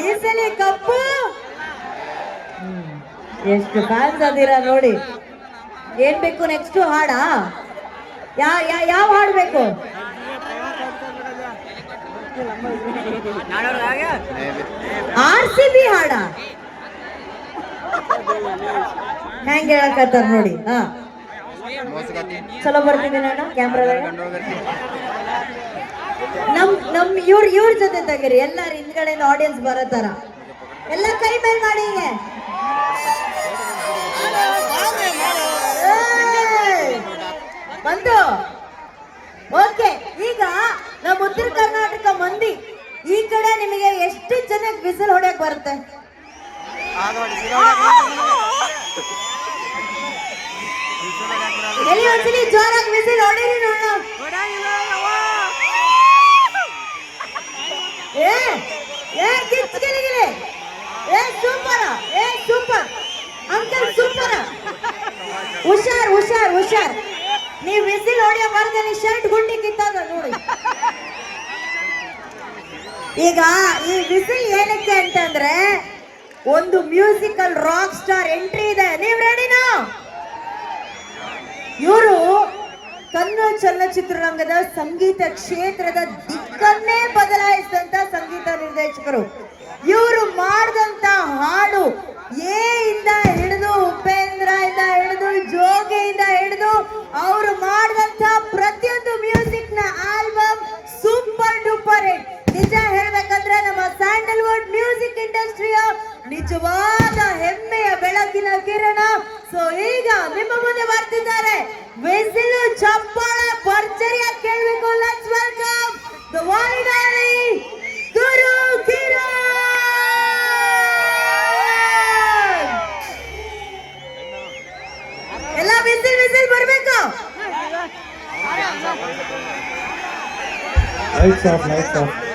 ಈ ಸಲ ಕಪ್ಪು ಎಷ್ಟು ಫ್ಯಾನ್ಸ್ ಅದೀರಾ ನೋಡಿ. ಏನ್ ಬೇಕು ನೆಕ್ಸ್ಟ್ ಹಾಡಾ? ಯಾವ ಹಾಡು ಬೇಕು? RCB ಹಾಡ ಹೆಂಗ್ ಹೇಳಕತ್ತಾರ ನೋಡಿ. ಚಲೋ ಬರ್ತಿದ್ದೀನಿ ನಾನು ಕ್ಯಾಮ್ರಾದಾಗ. ನಮ್ ಇವ್ರ ಜೊತೆ ತೆಗೀರಿ ಎಲ್ಲಾರು ಹಿಂದ್ಗಡೆಯಿಂದ ಆಡಿಯನ್ಸ್ ಬರತ್ತಾರ. ಎಲ್ಲ ಕೈ ಮೇಲ್ ಮಾಡಿ ಹಿಂಗೆ. ಬಂತು. ಓಕೆ, ಈಗ ನಮ್ಮ ಉತ್ತರ ಕರ್ನಾಟಕ ಮಂದಿ ಈ ಕಡೆ ನಿಮಗೆ ಎಷ್ಟು ಜನಕ್ಕೆ ವಿಸಿಲ್ ಹೊಡ್ಯಕ್ ಬರುತ್ತೆ? ಎಲ್ಲಿ ಒಂದ್ಸಲಿ ಜೋರಾಗಿ ವಿಸಿಲ್ ಹೊಡೀರಿ ನೋಡೋಣ. ಕಿಚ್ಕಿಲಿಗಿಲಿ ಸೂಪರ್, ಸೂಪರ್ ಅಂಕಲ್, ಸೂಪರ್. ಹುಷಾರ್ ಹುಷಾರ್ ಹುಷಾರ್. ನೀವು ವಿಸಿಲ್ ಹೊಡೆಯೋ ಮಾರ್ಗದಲ್ಲಿ ಶರ್ಟ್ ಗುಂಡಿ ಕಿತ್ತಾಗ ನೋಡಿ. ಈಗ ಈ ವಿಸಿಲ್ ಏನಕ್ಕೆ ಅಂತಂದ್ರೆ ಒಂದು ಮ್ಯೂಸಿಕಲ್ ರಾಕ್ ಸ್ಟಾರ್ ಎಂಟ್ರಿ ಇದೆ. ನೀವ್ ರೆಡಿನಾ? ಇವರು ಕನ್ನಡ ಚಲನಚಿತ್ರರಂಗದ ಸಂಗೀತ ಕ್ಷೇತ್ರದ ದಿಕ್ಕನ್ನೇ ಬದಲಾಯಿಸಿದಂತ ಸಂಗೀತ ನಿರ್ದೇಶಕರು. ಇವರು ಮಾಡಿದಂತ ಹಾಡು ಎ ಇಂದ ಹಿಡಿದು ಉಪೇಂದ್ರ ಇಂದ ಹಿಡಿದು ಜೋಗಿಯಿಂದ ಹಿಡಿದು ಅವರು ಮಾಡಿದಂತ ಪ್ರತಿಯೊಂದು ಮ್ಯೂಸಿಕ್ ನ ಆಲ್ಬಮ್ ಸೂಪರ್ ಡೂಪರ್ ಹಿಟ್. ನಿಜ ಹೇಳ್ಬೇಕಂದ್ರೆ ನಮ್ಮ ಸ್ಯಾಂಡಲ್ವುಡ್ ಮ್ಯೂಸಿಕ್ ಇಂಡಸ್ಟ್ರಿಯ ನಿಜವಾದ ಹೆಮ್ಮೆಯ ಬೆಳಕಿನ ಕಿರಣ. ಸೊ ಈಗ ನಿಮ್ಮ ಮುಂದೆ ಬರ್ತಿದ್ದಾರೆ ವಿಸಿಲು ಚಪ್ಪಾಳೆ ಭರ್ಜರಿಯಾಗಿ ಕೇಳಬೇಕು. Let's welcome the one and only Guru Kiran. ಎಲ್ಲ ವಿಸಿಲ್ ವಿಸಿಲ್ ಬರಬೇಕು. Lights off, lights of.